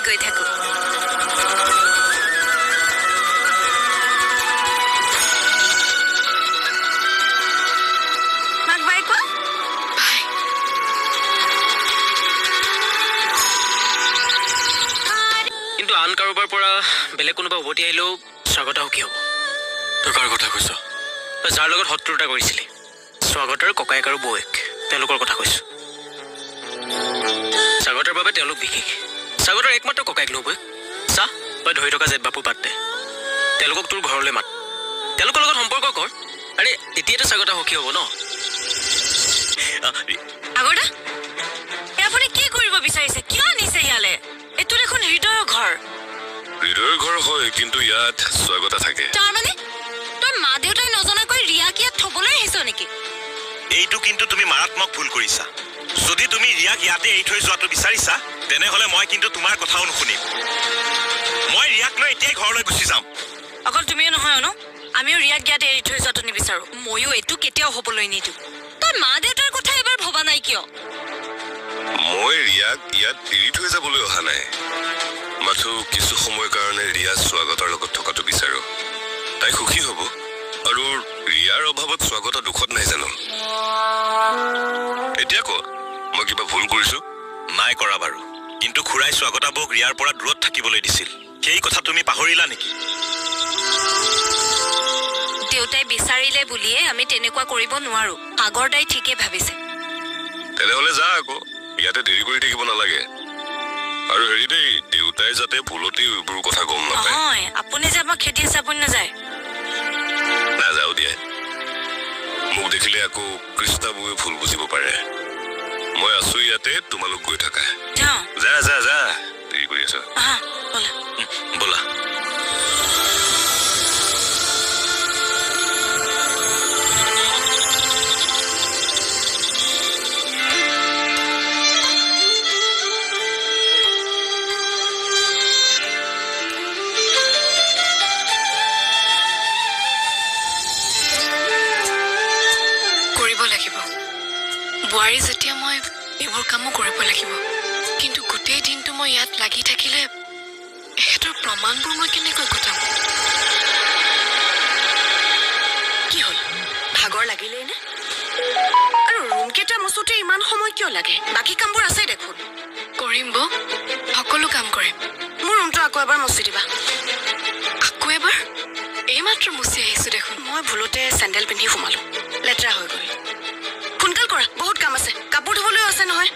আমি গৈ থাকো মাক বাই কোৱা কিন্তু আন কাৰোবাৰ পৰা বেলেগ কোনোবা উভতি আহিলেও স্বাগত কি হ'ব তই কাৰ কথা কৈছ যাৰ লগত শত্ৰুতা কৰিছিলি স্বাগতৰ ককায়েক আৰু বৌয়েক তেওঁলোকৰ কথা কৈছো স্বাগতৰ বাবে তেওঁলোক বিশেষ স্বাগতৰ একমাত্ৰ ককায়েক নবৈ চা তই ধৰি থকা জেঠ বাপু বাদ দে তেওঁলোকক তোৰ ঘৰলৈ মাত তেওঁলোকৰ লগত সম্পৰ্ক কৰ আৰে এতিয়াতো স্বাগত সখী হ'ব ন আগৰদা আপুনি কি কৰিব বিচাৰিছে কিয় আনিছে ইয়ালে এইটো দেখোন হৃদয়ৰ ঘৰ হয় কিন্তু ইয়াত স্বাগতা থাকে তাৰমানে তোৰ মা দেউতাই নজনাকৈ ৰিয়াক ইয়াত থবলৈ আহিছ নেকি এইটো কিন্তু তুমি মাৰাত্মক ভুল কৰিছা যদি তুমি ৰিয়াক ইয়াতে এৰি থৈ যোৱাটো বিচাৰিছা তেনেহলে মই কিন্তু তোমাৰ কথাও নুশুনিম মই ৰিয়াক লৈ এতিয়াই ঘৰলৈ গুচি যাম অকল তুমিও নহয় ন আমিও ৰিয়াক ইয়াতে এৰি থৈ যোৱাটো নিবিচাৰো ময়ো এইটো কেতিয়াও হ'বলৈ নিদিওঁ তোৰ মা দেউতাৰ কথা এবাৰ ভবা নাই কিয় মই ৰিয়াক ইয়াত এৰি থৈ যাবলৈ অহা নাই মাথো কিছু সময়ৰ কাৰণে ৰিয়া স্বাগতৰ লগত থকাটো বিচাৰো তাই সুখী হ'ব আৰু ৰিয়াৰ অভাৱত স্বাগতা দুখত নাই জানো এতিয়া ক মই কিবা ভুল কৰিছো নাই কৰা বাৰু কিন্তু খুৰাই স্বাগতা বৌক ৰিয়াৰ পৰা দূৰত থাকিবলৈ দিছিল সেই কথা তুমি পাহৰিলা নেকি দেউতাই বিচাৰিলে বুলিয়ে আমি তেনেকুৱা কৰিব নোৱাৰো আগৰদাই ঠিকে ভাবিছে তেনেহলে যা আকৌ ইয়াতে দেৰি কৰি থাকিব নালাগে আৰু হেৰি দেই দেউতাই যাতে ভুলতে এইবোৰ কথা গম নাপায় নহয় আপুনি যে আমাক খেদি আছে আপুনি নাযায় নাযাও দিয়ে মোক দেখিলে আকৌ কৃষ্ণাবুৱে ভুল বুজিব পাৰে মই আছো ইয়াতে তোমালোক গৈ থাকা যাওঁ যা যা যা দেৰি কৰি আছ ব'লা ব'লা বোৱাৰী যেতিয়া মই এইবোৰ কামো কৰিব লাগিব কিন্তু গোটেই দিনটো মই ইয়াত লাগি থাকিলে এহেতৰ প্ৰমাণবোৰ মই কেনেকৈ গোটাম কি হ'ল ভাগৰ লাগিলেই নে আৰু ৰুম কেইটা মচোতে ইমান সময় কিয় লাগে বাকী কামবোৰ আছে দেখোন কৰিম বৌ সকলো কাম কৰিম মোৰ ৰুমটো আকৌ এবাৰ মচি দিবা আকৌ এবাৰ এইমাত্ৰ মচি আহিছো দেখোন মই ভুলতে চেণ্ডেল পিন্ধি সোমালো লেতেৰা হৈ গ'ল সোনকাল কৰা বহুত কাম আছে কাপোৰ ধুবলৈও আছে নহয়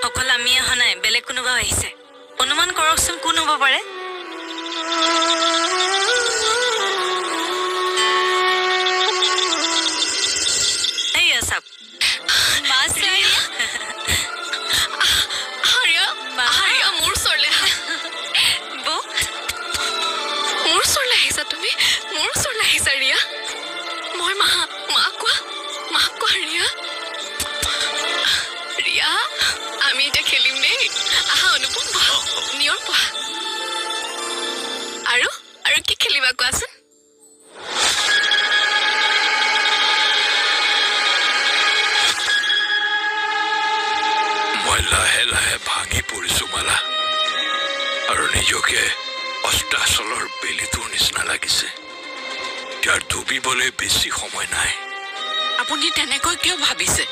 অকল আমি অহা নাই বেলেগ কোনোবা আহিছে অনুমান কৰকচোন কোন হ'ব পাৰে এই আছাপ হাৰিয়া মোৰ ওচৰলৈ বৌ মোৰ ওচৰলৈ আহিছা তুমি মোৰ ওচৰলৈ আহিছা ৰিয়া মই মাক কোৱা ৰিয়া ৰিয়া আমি এতিয়া খেলিম দেই আহা অনুপম নিয়ৰ পোৱা আৰু কি খেলিবা কোৱাচোন মই লাহে লাহে ভাঙি পৰিছো মালা আৰু নিজকে অষ্টাচলৰ বেলিটোৰ নিচিনা লাগিছে ইয়াৰ ডুবিবলৈ বেছি সময় নাই আপুনি তেনেকৈ কিয় ভাবিছে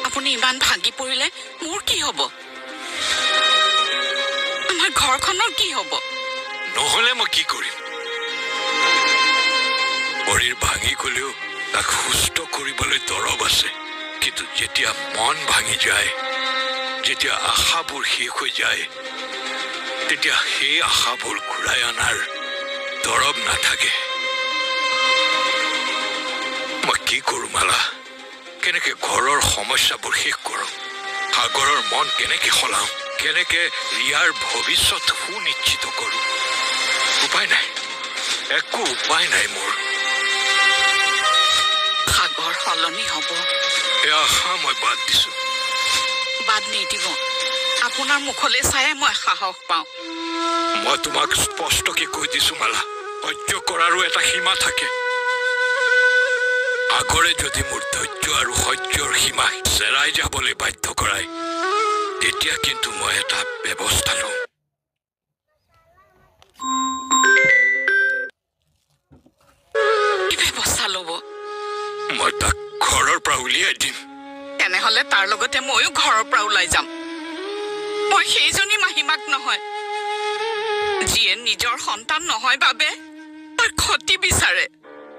আপুনি ইমান ভাগি পৰিলে মোৰ কি হ'ব আমাৰ ঘৰখনৰ কি হ'ব নহলে মই কি কৰিম শৰীৰ ভাঙি গলেও তাক সুস্থ কৰিবলৈ দৰৱ আছে কিন্তু যেতিয়া মন ভাঙি যায় যেতিয়া আশাবোৰ শেষ হৈ যায় তেতিয়া সেই আশাবোৰ ঘূৰাই অনাৰ দৰৱ নাথাকে মই কি কৰোঁ মালা কেনেকে ঘৰৰ সমস্যাবোৰ শেষ কৰোঁ সাগৰৰ মন কেনেকে সলাওঁ, কেনেকে ৰিয়াৰ ভৱিষ্যত সুনিশ্চিত কৰোঁ। উপায় নাই, একো উপায় নাই মোৰ। সাগৰ সলনি হ'ব। এই আশা মই বাদ দিছোঁ। বাদ নিদিব। আপোনাৰ মুখলৈ চায়ে মই সাহস পাওঁ। মই তোমাক স্পষ্টকে কৈ দিছোঁ মালা, সহ্য কৰাৰো এটা সীমা থাকে। আগৰে যদি মোৰ ধৈৰ্য আৰু সহ্যৰ সীমা চেৰাই যাবলৈ বাধ্য কৰায়, তেতিয়া কিন্তু মই এটা ব্যৱস্থা লওঁ। কি ব্যৱস্থা ল'ব? মই তাক ঘৰৰ পৰা উলিয়াই দিম। তেনেহ'লে তাৰ লগতে ময়ো ঘৰৰ পৰা ওলাই যাম। মই সেইজনী মাহীমাক নহয়, যিয়ে নিজৰ সন্তান নহয় বাবে তাৰ ক্ষতি বিচাৰে।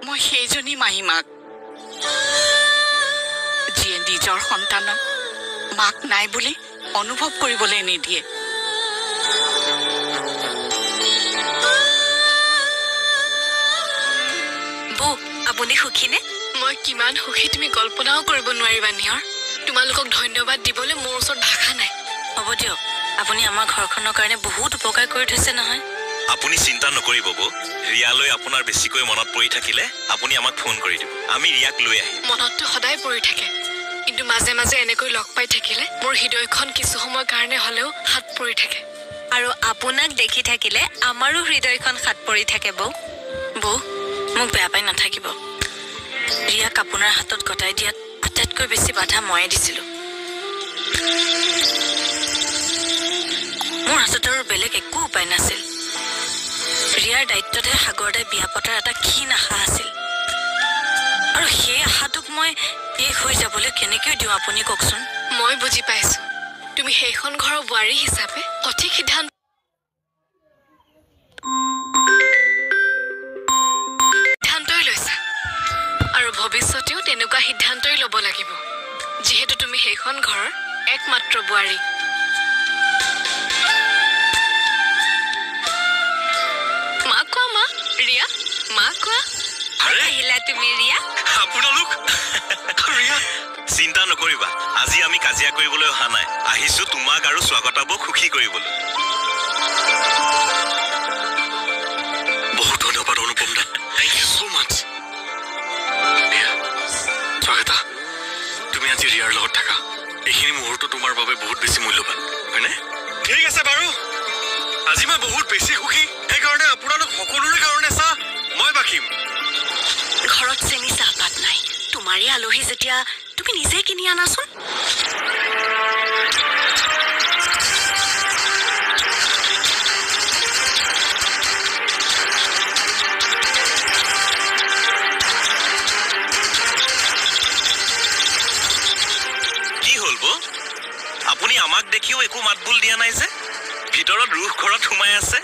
মই সেইজনী মাহীমাক, যিয়ে নিজৰ সন্তানক মাক নাই বুলি অনুভৱ কৰিবলৈ নিদিয়ে। বৌ, আপুনি সুখীনে? মই কিমান সুখী তুমি কল্পনাও কৰিব নোৱাৰিবা নিয়ৰ। তোমালোকক ধন্যবাদ দিবলৈ মোৰ ওচৰত ভাষা নাই। হ'ব দিয়ক, আপুনি আমাৰ ঘৰখনৰ কাৰণে বহুত উপকাৰ কৰি থৈছে নহয়। আপুনি চিন্তা নকৰিব বৌ। ৰিয়ালৈ আপোনাৰ বেছিকৈ মনত পৰি থাকিলে আপুনি আমাক ফোন কৰি দিব, আমি ৰিয়াক লৈ আহিম। মনততো সদায় পৰি থাকে, কিন্তু মাজে মাজে এনেকৈ লগ পাই থাকিলে মোৰ হৃদয়খন কিছু সময়ৰ কাৰণে হ'লেও হাত পৰি থাকে। আৰু আপোনাক দেখি থাকিলে আমাৰো হৃদয়খন সাত পৰি থাকে বৌ। বৌ, মোক বেয়া পাই নাথাকিব। ৰিয়াক আপোনাৰ হাতত গতাই দিয়াত আটাইতকৈ বেছি বাধা ময়ে দিছিলোঁ। মোৰ হাতত আৰু বেলেগ একো উপায় নাছিল। ৰিয়াৰ দায়িত্বতে সাগৰদাই বিয়া পতাৰ এটা ক্ষীণ আশা আছিল, আৰু সেই আশাটোক মই শেষ হৈ যাবলৈ কেনেকৈ দিওঁ আপুনি কওকচোন। মই বুজি পাইছো, তুমি সেইখন ঘৰৰ বোৱাৰী হিচাপে সঠিক সিদ্ধান্তই লৈছা, আৰু ভৱিষ্যতেও তেনেকুৱা সিদ্ধান্তই ল'ব লাগিব, যিহেতু তুমি সেইখন ঘৰৰ একমাত্ৰ বোৱাৰী। মা কোৱা, মা ৰিয়া, মা কোৱা। আহিলা তুমি ৰিয়া? আপোনালোক চিন্তা নকৰিবা, আজি আমি কাজিয়া কৰিবলৈ অহা নাই, আহিছো তোমাক আৰু স্বাগতাবক সুখী কৰিবলৈ। বহুত ধন্যবাদ অনুপম দা, থেংক ইউ সো মাচ। স্বাগতা, তুমি আজি ৰিয়াৰ লগত থাকা। এইখিনি মুহূৰ্ত তোমাৰ বাবে বহুত বেছি মূল্যৱান, হয়নে? ঠিক আছে বাৰু, আজি মই বহুত বেছি সুখী, সেইকাৰণে আপোনালোক সকলোৰে কাৰণে চাহ মই বাকিম। ঘৰত চেনি চাহপাত নাই, তোমাৰে আলহী যেতিয়া তুমি নিজে কিনি আনাচোন। কি হ'ল বৌ? আপুনি আমাক দেখিও একো মাতবোল দিয়া নাই যে? ভিতৰত ৰুহ ঘৰত সোমাই আছে,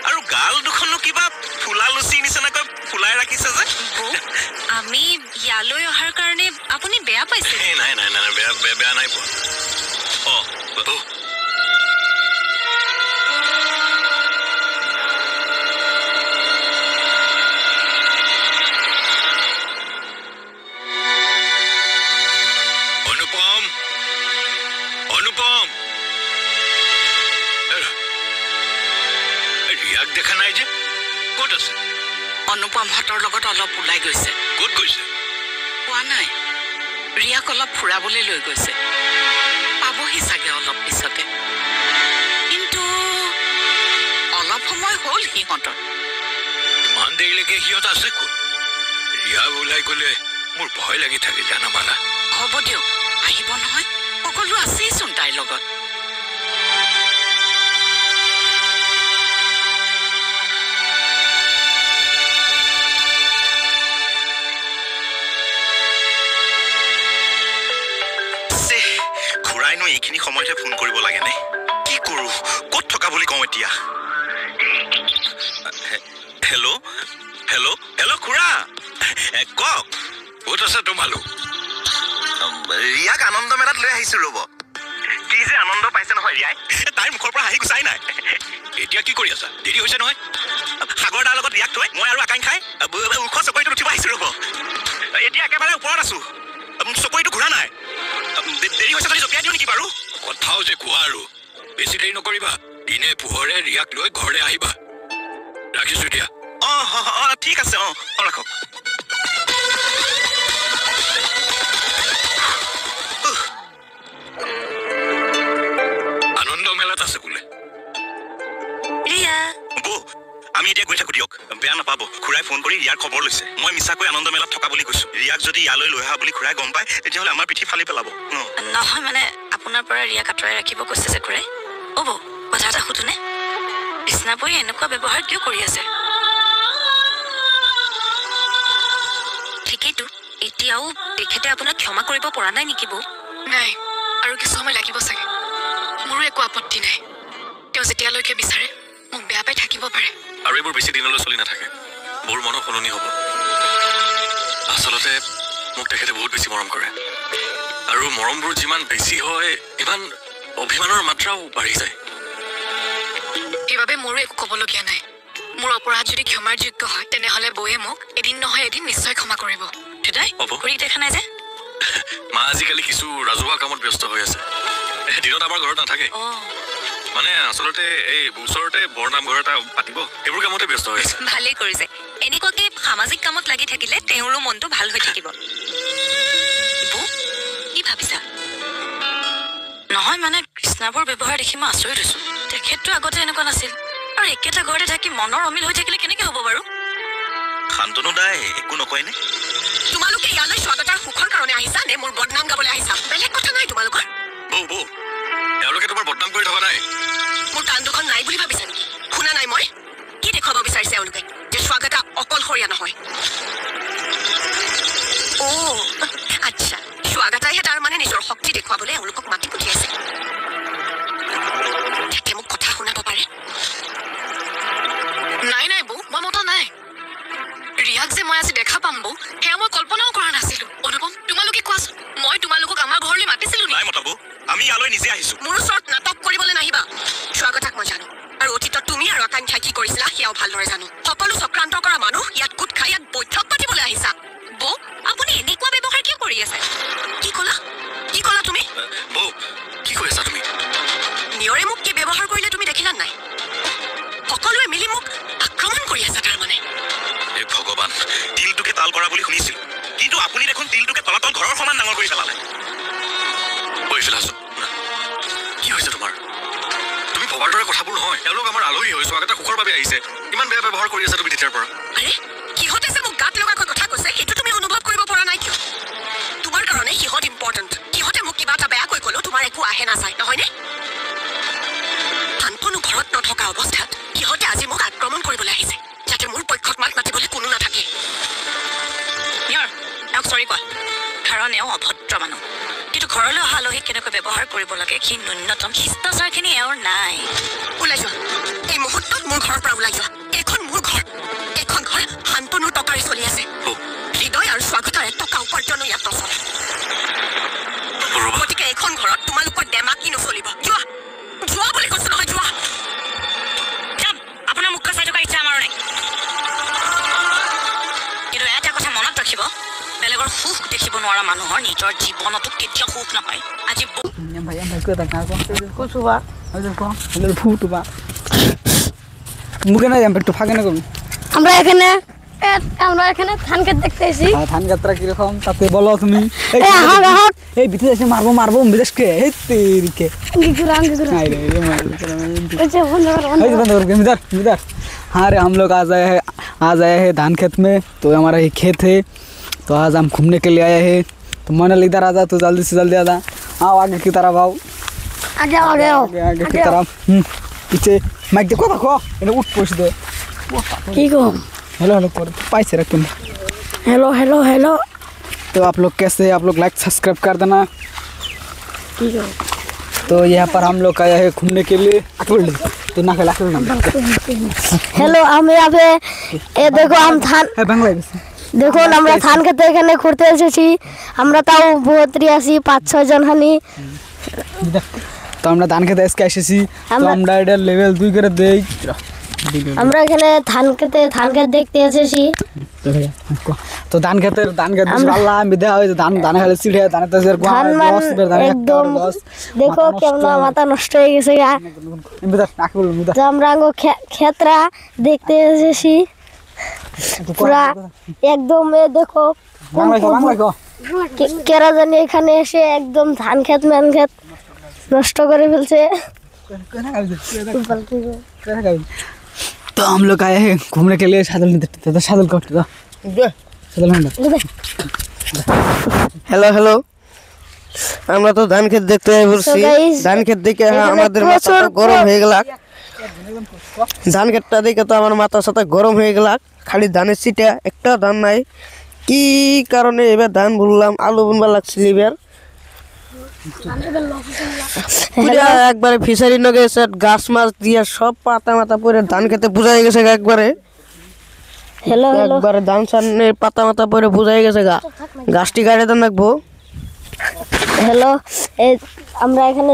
আৰু গাল দুখনো কিবা ফুলা লুচি নিচিনাকৈ ফুলাই ৰাখিছে যে? আমি ইয়ালৈ অহাৰ কাৰণে আপুনি বেয়া পাইছে? নাই নাই নাই, বেয়া নাই পোৱা। অনুপম, অনুপম, ৰিয়াক দেখা নাই যে? ক'ত আছে? অনুপমহঁতৰ লগত অলপ ওলাই গৈছে। ক'ত গৈছে? কোৱা নাই, ৰিয়াক অলপ ফুৰাবলৈ লৈ গৈছে। পাবহি চাগে অলপ পিছতে, কিন্তু অলপ সময় হ'ল সিহঁতৰ। ইমান দেৰিলৈকে সিহঁত আছে ক'ত? ৰিয়া ওলাই গ'লে মোৰ ভয় লাগি থাকে জানা মালা। হ'ব দিয়ক, আহিব নহয়, সকলো আছেইচোন তাইৰ লগত। খুৰাইনো এইখিনি সময়তে ফোন কৰিব লাগেনে? কি কৰোঁ, ক'ত থকা বুলি কওঁ এতিয়া? হেল্ল' হেল্ল' হেল্ল' খুৰা, কওক। ক'ত আছে তোমালোক? ৰিয়াক আনন্দ মেলাত লৈ আহিছো ৰ'ব। কি যে আনন্দ পাইছে নহয় ৰিয়াই, তাইৰ মুখৰ পৰা হাঁহি গুচাই নাই। এতিয়া কি কৰি আছা? দেৰি হৈছে নহয়। সাগৰ দাৰ লগত ৰিয়াক থৈ মই আৰু আকাংক্ষাই ওখ চকৰিটোত উঠিব আহিছো ৰ'ব। এতিয়া একেবাৰে ওপৰত আছো, চকৰিটো ঘূৰা নাই। দেৰি হৈছে যদি জপিয়াই দিওঁ নেকি বাৰু? কথাও যে কোৱা আৰু বেছি দেৰি নকৰিবা দিনে পোহৰে ৰিয়াক লৈ ঘৰলৈ আহিবা ৰাখিছো এতিয়া ঠিক আছে ৰাখক আনন্দ মেলাত আছে বোলে ৰিয়া বৌ আমি এতিয়া গৈ থাকো দিয়ক বেয়া নাপাব খুৰাই ফোন কৰি ৰিয়াৰ খবৰ লৈছে মই মিছাকৈ আনন্দ মেলাত থকা বুলি কৈছো ৰিয়াক যদি ইয়ালৈ লৈ অহা বুলি খুৰাই গম পায় তেতিয়াহ'লে আমাৰ পিঠি ফালি পেলাব নহয় মানে আপোনাৰ পৰা ৰিয়াক আঁতৰাই ৰাখিব কৈছে যে খুৰাই বৌ কথা এটা সুধোনে কৃষ্ণাবৈ এনেকুৱা ব্যৱহাৰ কিয় কৰি আছে ঠিকেইতো এতিয়াও তেখেতে আপোনাক ক্ষমা কৰিব পৰা নাই নেকি বৌ নাই আৰু কিছু সময় লাগিব চাগে মোৰো একো আপত্তি নাই তেওঁ যেতিয়ালৈকে বিচাৰে মোক বেয়া পাই থাকিব পাৰে আৰু এইবোৰ বেছি দিনলৈ চলি নাথাকে মোৰ মনো সলনি হ'ব আচলতে মোক তেখেতে বহুত বেছি মৰম কৰে আৰু মৰমবোৰ যিমান বেছি হয় ইমান অভিমানৰ মাত্ৰাও বাঢ়ি যায় সেইবাবে মোৰো একো ক'বলগীয়া নাই মোৰ অপৰাধ যদি ক্ষমাৰ যোগ্য হয় তেনেহ'লে বৌয়ে মোক এদিন নহয় এদিন নিশ্চয় ক্ষমা কৰিব দেউতাই কৰি দেখা নাই যে মা আজিকালি কিছু ৰাজহুৱা কামত ব্যস্ত হৈ আছে দিনত আমাৰ ঘৰত নাথাকে মানে আচলতে এই ওচৰতে বৰনামঘৰ এটা পাতিব সেইবোৰ কামতে ব্যস্ত হৈ আছে ভালেই কৰিছে এনেকুৱাকে সামাজিক কামত লাগি থাকিলে তেওঁৰো মনটো ভাল হৈ থাকিব বৌ কি ভাবিছা নহয় মানে কৃষ্ণাবৰ ব্যৱহাৰ দেখি মই আচৰিত হৈছো তেখেতটো আগতে এনেকুৱা নাছিল আৰু একেটা ঘৰতে থাকি মনৰ অমিল হৈ থাকিলে কেনেকে হ'ব বাৰু শান্তনু দাই একো নকয়নে তোমালোকে ইয়ালৈ স্বাগতৰ সুখৰ কাৰণে আহিছা নে মোৰ বদনাম গাবলৈ আহিছা বেলেগ কথা নাই তোমালোকৰ বৌ তেওঁলোকে তোমাৰ বদনাম কৰি থকা নাই মোৰ কাণ দুখন নাই বুলি ভাবিছা নেকি শুনা নাই মই কি দেখুৱাব বিচাৰিছে এওঁলোকে যে স্বাগতা অকলশৰীয়া নহয় আচ্ছা স্বাগতাইহে তাৰ মানে নিজৰ শক্তি দেখুৱাবলৈ এওঁলোকক মাতি পঠিয়াইছে যাতে মোক কথা শুনাব পাৰে নাই বৌ মই মতা নাই ৰিয়াক যে মই আজি দেখা পাম বৌ সেয়া মই কল্পনাও কৰা নাছিলো অনুপম তোমালোকে কোৱাচোন মই তোমালোকক আমাৰ ঘৰলৈ মাতিছিলো নাই মতাব আমি ইয়ালৈ নিজে আহিছো মোৰ ওচৰত নাটক কৰিবলৈ নাহিবা স্বাগতাক মই জানো আৰু অতীতত তুমি আৰু আকাংক্ষাই কি কৰিছিলা সেয়াও ভালদৰে জানো সকলো চক্ৰান্ত কৰা মানুহ ইয়াত গোট খাই ইয়াত বৈঠক পাতিবলৈ আহিছা বৌ আপুনি এনেকুৱা ব্যৱহাৰ কিয় কৰি আছে কি ক'লা তুমি বৌ কি কৈ আছা তুমি নিয়ৰে মোক কি ব্যৱহাৰ কৰিলে তুমি দেখিলা নাই সকলোৱে মিলি মোক আক্ৰমণ কৰি আছে তাৰমানে হে ভগৱান তিলটোকে তাল কৰা বুলি শুনিছিলো কিন্তু আপুনি দেখোন তিলটোকে তলাতল ঘৰৰ সমান ডাঙৰ কৰি পেলালে কি হৈছে তোমাৰ তুমি ভবাৰ দৰে কথাবোৰ নহয় এওঁলোক আমাৰ আলহী হৈ স্বাগতা সুখৰ বাবে আহিছে ইমান বেয়া ব্যৱহাৰ কৰি আছা তুমি তেতিয়াৰ পৰা আৰে কিহতে যে মোক গাত লগাকৈ কথা কৈছে সেইটো তুমি অনুভৱ কৰিব পৰা নাই কিয় তোমাৰ কাৰণে সিহঁত ইম্পৰ্টেণ্ট সিহঁতে মোক কিবা এটা বেয়াকৈ ক'লেও তোমাৰ একো আহে নাযায় নহয়নে শান্তনু ঘৰত নথকা অৱস্থাত সিহঁতে আজি মোক আক্ৰমণ কৰিবলৈ আহিছে যাতে মোৰ পক্ষত মাত মাতিবলৈ কোনো নাথাকে এওঁক চৰি কোৱা কাৰণ এওঁ অভদ্ৰ মানুহ কিন্তু ঘৰলৈ অহা আলহীক কেনেকৈ ব্যৱহাৰ কৰিব লাগে সি ন্যূনতম শিষ্টাচাৰখিনি এওঁৰ নাই ওলাই যোৱা এই মুহূৰ্তত মোৰ ঘৰৰ পৰা ওলাই যোৱা এইখন মোৰ ঘৰ এইখন ঘৰ শান্তনুৰ টকাৰে চলি আছে হৃদয় আৰু স্বাগতাৰ টকা উপাৰ্জনো ইয়াত নচলে গতিকে এইখন ঘৰত তোমালোকৰ দেমাকি নচলিব যোৱা বুলি কৈছো নহয় যোৱা আপোনাৰ মুখ্য চাই থকাৰ ইচ্ছা আমাৰ নাই কিন্তু এটা কথা মনত ৰাখিব বেলেগৰ সুখ দেখিব নোৱাৰা মানুহৰ নিজৰ জীৱনতো কেতিয়াও সুখ নাপায় আজি আমরা এখানে ধান ক্ষেত দেখতে এসেছি ধান যাত্রা কিরকম তাতে বলো তুমি এই ভিতরে এসে মারবো বিদেশকে এই তেরিকে हाँ रे हम लोग आज आए हैं धान खेत में तो हमारा ये खेत है तो आज हम घूमने के लिए आए हैं तो मनल इधर आ जा तो जल्दी से जल्दी आ जा आओ आगे की तरफ आओ आगे की तरफ पीछे माइक देखो इन्हें उठ पूछ दे हेलो कर पाइसे रख तुम हेलो तो आप लोग कैसे आप लोग लाइक सब्सक्राइब कर देना तो यहाँ पर हम लोग आए हैं घूमने के लिए तो ना खेला हेलो हम यहाँ पे देखो हम धान দেখুন আমরা ধান খেতে এখানে ঘুরতে এসেছি আমরা তাও বহুতরি আছি 5-6 জন হানি তো আমরা ধান খেতে এসে এসেছি তো আমরা এটা লেভেল 2 করে দেই আমরা এখানে ধান খেত দেখতে এসেছি। তো ধান খেতে আল্লাহ আমি দেখা হয়েছে ধান খালি ছিড়ে ধানে তো ধান একদম দেখো কেমন মাথা নষ্ট হয়ে গেছে গা। তো আমরা ক্ষেতরা দেখতে এসেছি পুরা একদম দেখো কেরা জানি এখানে এসে একদম ধান খেত নষ্ট করে ফেলছে। तो हम लोग आए हैं घूमने के लिए सादल नहीं सादल कट হ্যালো হ্যালো, আমরা তো ধান ক্ষেত দেখতে বলছি। ধান ক্ষেত দেখে আমাদের মাথা গরম হয়ে গেল। ধান ক্ষেতটা দেখে তো আমার মাথা সাথে গরম হয়ে গেল। খালি ধানের সিটা একটা ধান নাই, কি কারণে এবার ধান ভুললাম? আলু বুনবার লাগছিল এবার একবারে ফিশারি নগে গাছ মাছ দিয়ে সব পাতা মাথা পরে ধান খেতে বুঝাই গেছে একবারে। একবারে ধান সামনে পাতা মাথা পরে বুঝাই গেছে গাছটি গাড়ি ধান রাখবো। হ্যালো, আমরা এখানে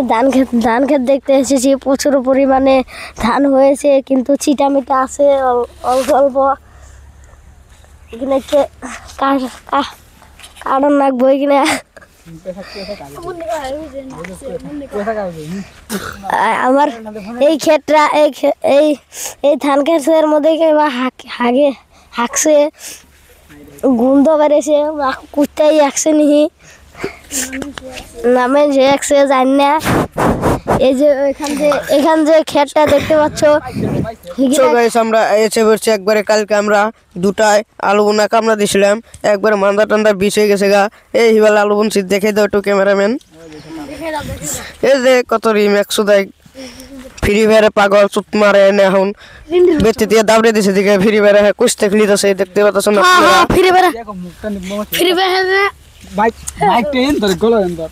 ধান ক্ষেত দেখতে এসেছি। প্রচুর পরিমাণে ধান হয়েছে, কিন্তু চিটামিটা আছে অল্প অল্প। এখানে কারণ রাখবো এখানে। আমার এই ক্ষেতটা এই ধান ক্ষেতের মধ্যে হাঁকছে গন্ধ বেড়েছে, কুত্তাই হাঁকছে নিহি নামে যে হাঁকছে জানি না। এই যে এখান যে ক্ষেতটা দেখতে পাচ্ছ, আমরা এসে পড়ছি একবারে। কালকে আমরা 2টায় আলু বোনা কামড়া দিছিলাম, একবারে মান্দা টান্দা বিষ হয়ে গেছে গা। এই হিবাল আলু বুনছি, দেখে দাও একটু ক্যামেরাম্যান। এই যে কত রিম 100 দেয় ফ্রি ফায়ারে পাগল চুত মারে এনে এখন বেতে দিয়ে দাবড়ে দিছে দিকে ফ্রি ফায়ারে কুস্তে খেলিতেছে দেখতে পাচ্ছ না? ফ্রি ফায়ারে বাইক ট্রেন ধরে গলো এন্দার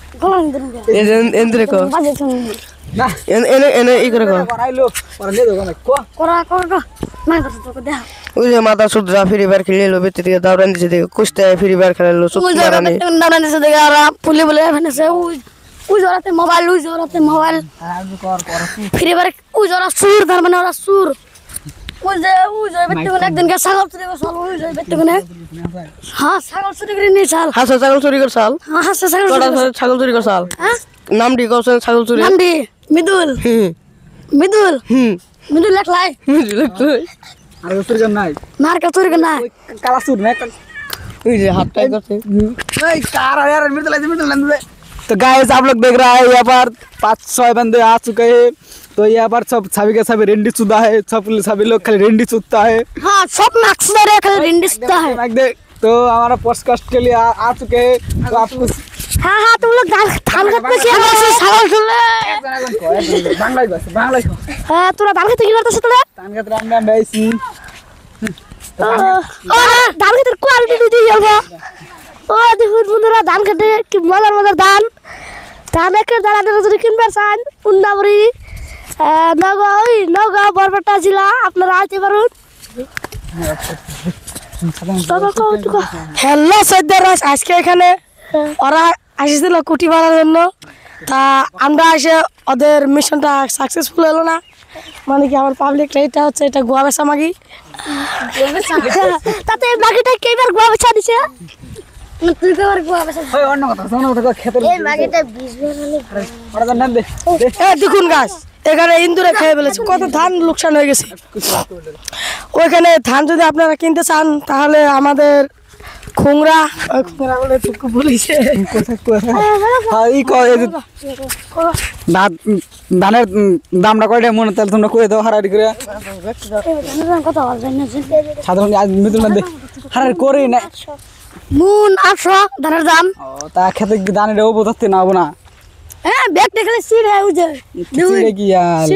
এন্দ্রে কো না এনে ই করে কো করাইলো পরে দে না কো করা না তো দেখ ওই যে মাথা সুদ্রা ফ্রি ফায়ার খেলিলো বেতে দিয়ে দাবড়ে দিছে দিকে কুস্তে ফ্রি ফায়ার খেলালো চুত মারানি দাবড়ে দিছে দিকে আর পুলি বলে ফেনেছে। ওই জরাতে মোবাইল ফ্রি ফায়ার ওই জরা সুর তার মানে ওরা সুর ওই যে বেটে একদিন কে ছাগল চুরি করে সাল ওই যে বেটে হ্যাঁ ছাগল চুরি করে নিয়ে চাল হাসা ছাগল চুরি করে সাল হাসা ছাগল চুরি করে সাল নামটি কোসেন ছাগল চুরি নামটি মিদুল মিদুল লেখলাই আর চুরি কর নাই মার কা চুরি কর নাই কালা চুর না ওই যে হাতটাই করছে এই कार यार मिर्दला तो गाइस आप लोग देख रहा है यहाँ पर 5-6 बंदे आ चुके हैं। तो यहाँ पर सब सभी के सभी रेंडी चुदा है, सभी लोग खाली रेंडी चुदता है। हाँ सब मकसद है खाली रेंडी चुदता है। तो हमारा पॉडकास्ट के लिए आ चुके हैं। तो आपको हाँ तुम लोग धान खेत में क्या सवाल सुन ले बांग्ला हाँ तोरा धान खेत की करता है तोरा धान खेत राम नाम बेसी धान खेत क्वालिटी दी जाएगा। ओ देखो बंधुरा धान खेते কি মজার ধান ধানের দানা যদি কিনবার চান উন্নাবরি নগাঁও বরপেটা জেলা আপনারা আসতে পারুন। হ্যালো সৈদারাস, আজকে এখানে ওরা আসছিল কুটি মারার জন্য। তা আমরা এসে ওদের মিশনটা সাকসেসফুল হলো না, মানে কি আমার পাবলিক এটা হচ্ছে এটা গোয়া বেচা মাগি। তাতে মাগিটা কেবার গোয়া বেচা দিছে দেখুন গাছ এখানে ইন্দুরে খেয়ে ফেলেছে, কত ধান লোকসান হয়ে গেছে। ওইখানে ধান যদি আপনারা কিনতে চান তাহলে আমাদের খুংরা বলে টুকু বলেছে ধানের দামটা কয়টা মনে তাহলে তোমরা কয়ে দাও হারারি করে সাধারণ হারারি করে না মুন 800 ধানের দাম। তা খেতে ধানের ও বোঝাতে না হবো না। হ্যাঁ ব্যাগটা খেলে সিট হয় উজে সিটে কি আর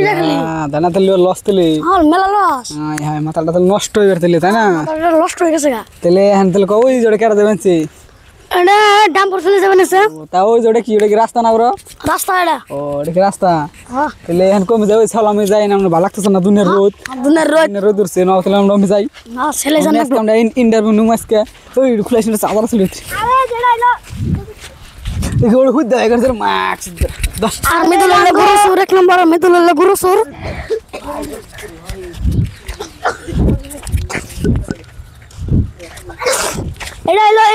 ধানা তেল লস তেলে হল মেলা লস হ্যাঁ মাথাটা তো নষ্ট হয়ে গেছে তাই না? মাথাটা নষ্ট হয়ে গেছে গা তেলে হ্যাঁ তেলে কই জোড়ে কেটে দেবেন সে এটা দাম পড়ে চলে যাবেন স্যার। তা ওই জোড়ে কি ওটা কি রাস্তা না ব্রো? রাস্তা এটা ও এটা কি রাস্তা? হ্যাঁ তেলে এখন কমে যাবে সালামে যাই না আমরা ভালো লাগতেছে না দুনিয়ার রোদ উঠছে না তাহলে আমরা যাই না ছেলে জানা আমরা ইন্টারভিউ নুম আজকে ওই খুলাইছিল চাদর ছিল আরে জেড়াইলো দেখো ওই হুদ দেয় করে মাক্স আর মিদুল গুরু সুর এক নম্বর মিদুল গুরু সুর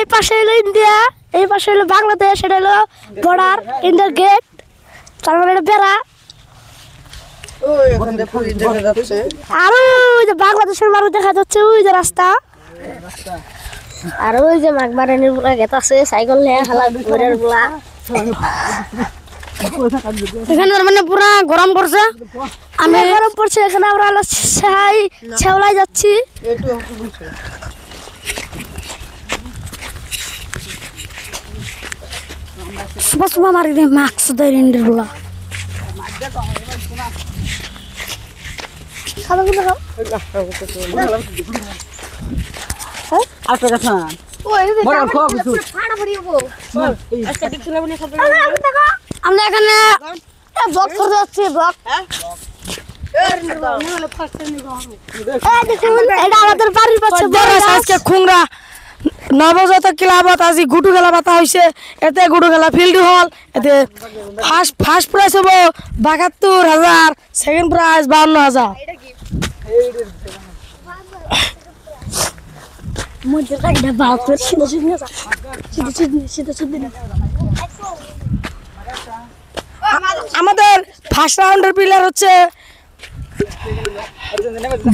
এই পাশে হলো ইন্ডিয়া, এই পাশে হলো বাংলাদেশ, এটা হলো বর্ডার, ইন্ডিয়ার গেট, তারপরে এটা বেড়া। আর ওই যে বাংলাদেশের মানুষ দেখা যাচ্ছে, ওই যে রাস্তা, আর ওই যে মাঘবাড়ানির পুরা গেট আছে, সাইকেল নিয়ে খেলা ঘোরার গুলা। এখানে মানে পুরা গরম পড়ছে, আমি গরম পড়ছে, এখানে আমরা হলো ছেওলাই যাচ্ছি। বস মামার মাস্ক দেয় ইন্ডিয়ার গুলা। আমরা এখানে ব্লগ করতে যাচ্ছি, ব্লগ। এটা আমাদের বাড়ির পাশে আজকে খুংরা নবজাতক ক্লাবত আজি গুটু খেলা পাতা হয়েছে। এতে গুটু খেলা ফিল্ড হল, এতে ফার্স্ট প্রাইজ হবো ৭২,০০০, সেকেন্ড প্রাইজ ৫২,০০০। আমাদের ফার্স্ট রাউন্ডের প্লেয়ার হচ্ছে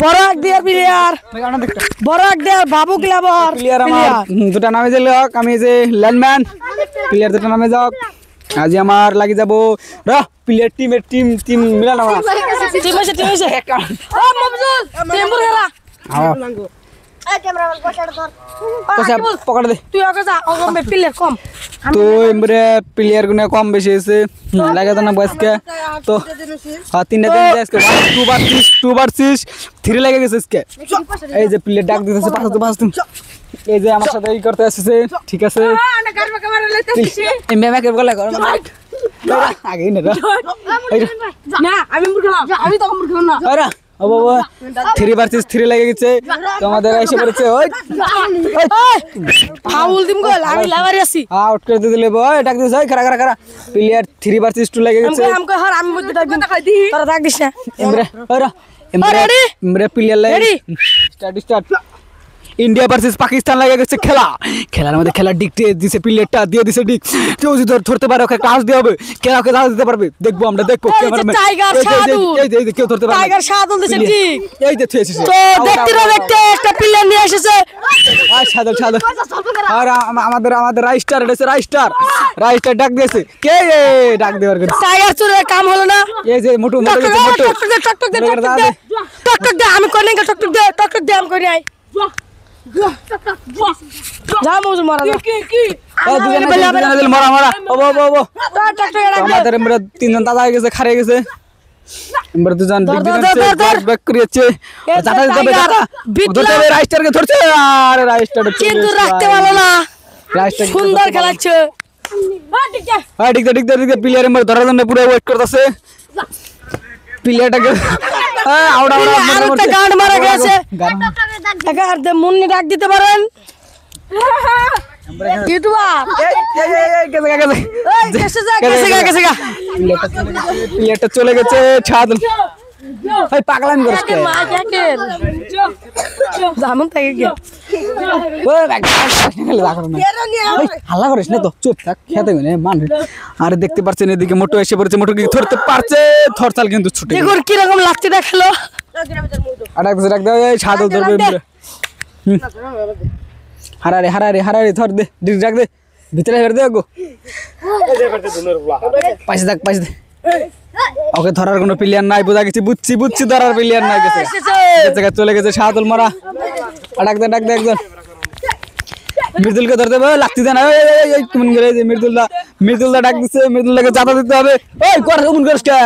বড় আকদিয়ার প্লেয়ার, বড় আকদিয়ার বাবু ক্লাবর প্লেয়ার। আমার দুটা নামে যে লোক, আমি যে ল্যান্ডম্যান প্লেয়ার, দুটা নামে যাক। আজি আমার লাগি যাব র প্লেয়ার টিমের টিম মিলানো টিম হইছে ও মফজুল টিমপুর খেলা। পকড় দে তুই আগে যা, কম প্লেয়ার কম, তো এমরে প্লেয়ার গুনে কম বেশি হয়েছে, লাগে তো না বয়সকে। তো তিনটা দিন আজকে 2 ভার্সেস 3 লেগে গেছে আজকে। এই যে প্লেয়ার ডাক দিতেছে পাঁচ দিন, এই যে আমার সাথে ই করতে আসছে, ঠিক আছে আগে না আমি মুরগলাম, আমি তো মুরগলাম না। ও বাবা 3 ভার্সেস 3 লেগে গেছে, তোমাদের এসে পড়েছে। ওই ফাউল দিম গো, আমি লাভারি আছি, আউট করে দিলে বয় ডাক দিছ। ওই খারা প্লেয়ার 3 ভার্সেস 2 লেগে গেছে। আমি কই হার আমি মধ্যে ডাক দিন, তোরা ডাক দিস না। এমরে প্লেয়ার লাগে স্টার্ট। ইন্ডিয়া ভার্সেস পাকিস্তান লাগে গেছে খেলার মধ্যে খেলার দিক দিছে, প্লেয়ারটা দিয়ে দিছে দিক, কেউ যদি ধরতে পারে ওকে ক্লাস দেওয়া হবে, খেলাকে দাঁড়া দিতে পারবে, দেখবো আমরা, দেখবো কেউ ধরতে পারবে। টাইগার শাহাদুল দিছে ঠিক, এই যে থুয়েছে তো দেখতে একটা প্লেয়ার নিয়ে এসেছে শাহাদুল। আর আমাদের রাইস্টার ডাক দিয়েছে, কে ডাক দেওয়ার কথা। টাইগার চুরের কাম হলো না। এই যে মোটু টক দে, আমি কোনে টক দে আমি করি আই যা মজুর মারা মারা আমাদের তিনজন দাদা হয়ে গেছে, খারে গেছে। দুজন রাইস্টারকে ধরছে, আর রাইস্টার কিন্তু রাখতে পারলো না, সুন্দর খেলাচ্ছে। প্লেয়ার ধরার জন্য পুরো ওয়েট করতেছে, প্লেয়ারটাকে গান মারা গেছে। মুন্নি ডাক দিতে পারেন প্লেয়ারটা চলে গেছে। পাগলামি করিস হাল্লা করিস না তো, চুপ থাক, খেতে মান। আর দেখতে পাচ্ছেন এদিকে মোটো এসে পড়েছে, মোটো কি ধরতে পারছে, থরতাল কিন্তু ছুটে। কিরকম লাগছে দেখালো, ছাদল ধরবে। হারারে ধর দে, ডাক দে, ভিতরে ফের দে গো, পাইছে থাক, পাইছে দে। ওকে ধরার কোনো প্লেয়ার নাই, বোঝা গেছি, বুঝছি ধরার প্লেয়ার নাই, গেছে চলে গেছে শাহাদুল মারা। ডাক দে একজন মৃদুলকে ধরতে হবে, লাগতে দেন। কেমন গেলে মৃদুলদা ডাক দিচ্ছে, মৃদুলদাকে চাঁদা দিতে হবে। ওই কেমন করিস কে,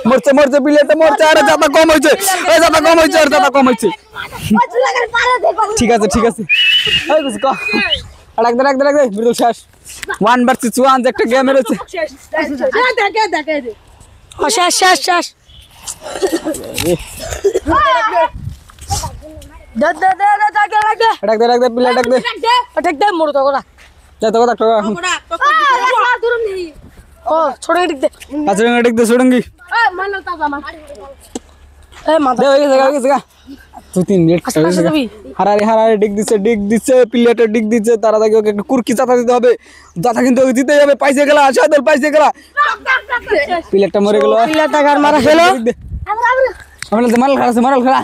মরছে প্লেয়ারটা মরছে, আরে চাঁদা কম হয়েছে, আর চাঁদা কম হয়েছে। ঠিক আছে ডাক দে মৃদুল শেষ। 1 ভার্সেস 1 একটা গেম রয়েছে। শেষ ডাক দে প্লেয়ার ডাক দে মোর তো কথা ও ছোড়ে দিক দে, আচ্ছা ডাক দে ছোড়ঙ্গি। এ মাথা দে হয়ে গেছে। 2-3 মিনিট হারারে ডিগ দিচ্ছে প্লেয়ারটা ডিগ দিচ্ছে তারা তাকে ওকে একটু কুরকি চাতা দিতে হবে চাতা কিন্তু ওকে দিতেই হবে পাইছে গেলা সাদল পাইছে গেলা প্লেয়ারটা মরে গেল প্লেয়ারটা গার মারা গেল আমরা তো মারাল খেলা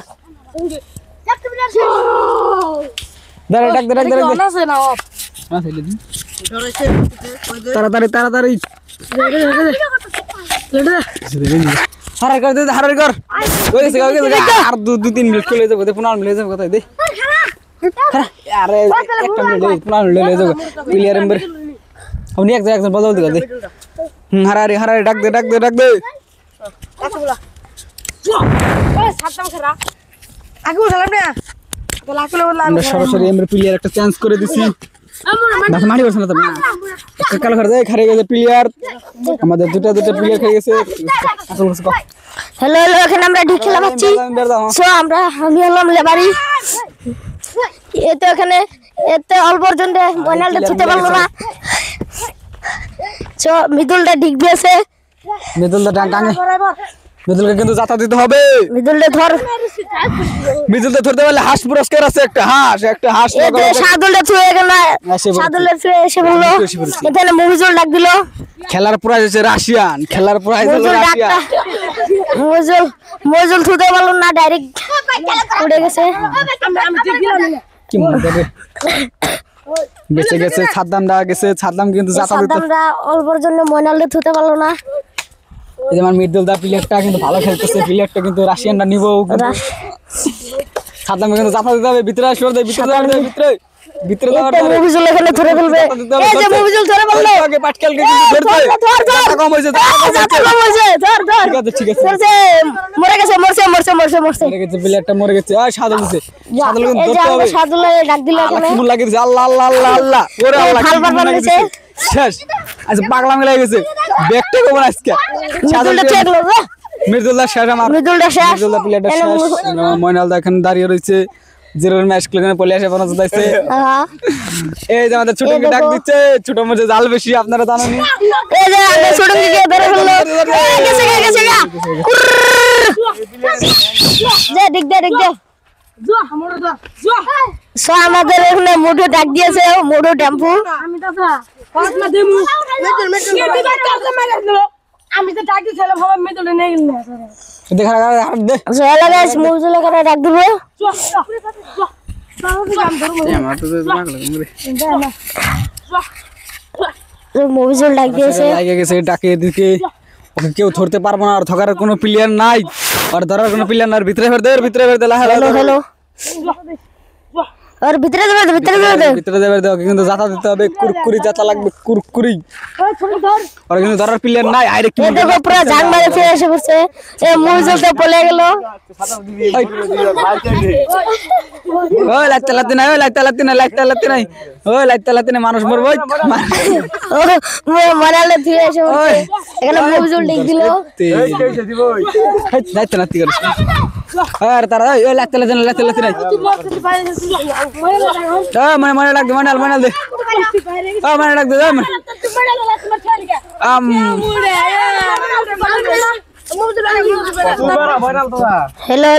দাঁড়া ডাক তাড়াতাড়ি হারার কর আর 2-3 মিনিট চলে যাবো 15 মিনিট যাবো কোথায় দে আরে একটা মিনিট 15 মিনিট লে যাবো প্লেয়ার এমবার আপনি একজন বদল দিও দে হারারে ডাক দে আমরা সরাসরি এমবার প্লেয়ার একটা চান্স করে দিছি মারি বসে না তো কাল ঘর যায় খারে গেছে প্লেয়ার আমাদের দুটো প্লেয়ার খেয়ে গেছে হ্যালো এখানে আমরা ঢিক খেলা পাচ্ছি সো আমি হলাম লেবারি এতে অল্পর জন্য ময়নালটা ছুটে পারলো না সো মৃদুলটা ঢিক দিয়েছে মৃদুলটা টাঙে মৃদুলকে কিন্তু জাতা দিতে হবে মৃদুলটা ধরতে পারলে হাঁস পুরস্কার আছে একটা হাঁস সাদুলটা ছুঁয়ে গেল সাদুলটা ছুঁয়ে এসে বললো এখানে মুভিজুল ডাক দিল খেলার প্রাইজ হচ্ছে রাশিয়ান মুভিজুল ছুঁতে পারলো না ডাইরেক্ট উড়ে গেছে কি মনে করে গেছে সাদ্দাম কিন্তু জাতা দিতে অল্পর জন্য ময়নালটা ছুঁতে পারলো না এই যে আমার মৃদুলদা প্লেয়ারটা কিন্তু ভালো খেলতেছে প্লেয়ারটা কিন্তু রাশিয়ানটা নিব সাদ্দাম কিন্তু জাতা দিতে হবে ভিতরে আসবে ভিতরে মুভিজুল এখানে ধরে ফেলবে এই যে মুভিজুল ধরে ফেললো আগে পাটকেলকে কিন্তু ধরতে জাতা কম হইছে ঠিক আছে মরে গেছে প্লেয়ারটা মরে গেছে সাদল দিছে সাদল কিন্তু ধরতে হবে সাদুল ডাক দিল এখানে কি লাগে দিছে আল্লাহ ওরে আল্লাহ ফালবার বানিয়েছে শেষ আচ্ছা পাগলামি লাগে গেছে ব্যাগটা কোন আজকে সাদুলটা চেক লো মৃদুলদা শেষ মৃদুলদা প্লেয়ারটা শেষ ময়নালদা এখানে দাঁড়িয়ে রয়েছে জিরোর ম্যাচ খেলে পলে আসে পৌঁছে যাচ্ছে এই যে আমাদের ছোটকে ডাক দিচ্ছে ছোট মধ্যে জাল বেশি আপনারা জানেন এই যে আমাদের ছোটকে ধরে ফেললো গেছে যে দিক দে সো আমাদের এখানে মোটু ডাক দিয়েছে মোটু টেম্পু আমি তো ডাকি ছেলে ভাবে মেদলে নেই গেল দেখা দে জয়লা গাইস মুজুল করে ডাক দিব মুজুল ডাক দিয়েছে লাগে গেছে ডাকে দিকে ওকে কেউ ধরতে পারবো না আর ধরার কোনো প্লেয়ার নাই আর ধরার কোনো প্লেয়ার না ভিতরে ফের দে হ্যালো আর ভিতরে দেবে ওকে কিন্তু জাতা দিতে হবে কুরকুরি জাতা লাগবে কুরকুরি আর কিন্তু ধরার প্লেয়ার নাই আরে কি দেখো পুরো জান মারে ফিরে এসে পড়ছে এই মুজুলটা পলে গেল ওই লাইতে নাই ওই লাইতে নাই মানুষ মরবো মরালে ফিরে এসে পড়ছে এখানে মুজুল ডিক দিল লাইতে নাতি করে আর তারা ওই লাইতে নাই মনে লাগবে মনাল দে মনে লাগবে হ্যালো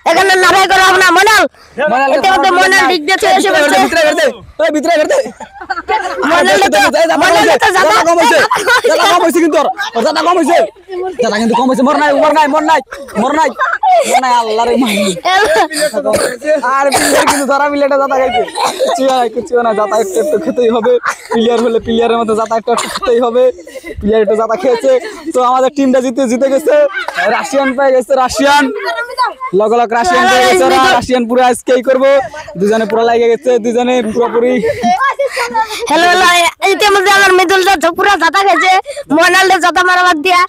এখানে লড়াই করো না মনাল মনাল দিক দিয়ে এসে বলছে ভিতরে কম হয়েছে মর নাই আল্লাহ রে আর কিন্তু ধরা মিলেটা জাতা খাইছে কিছু না জাতা একটু খেতেই হবে প্লেয়ার হলে প্লেয়ারের মতো জাতা একটু খেতেই হবে প্লেয়ার একটু জাতা খেয়েছে তো আমাদের টিমটা জিতে গেছে রাশিয়ান পেয়ে গেছে লগ রাশিয়ান পেয়ে গেছে রাশিয়ান পুরো আজকেই করবো দুজনে পুরো লাগে গেছে দুজনে পুরোপুরি হ্যালো ইতিমধ্যে আমার মৃদুলটা পুরো জাতা খেয়েছে মনালটা জাতা মারা বাদ দিয়া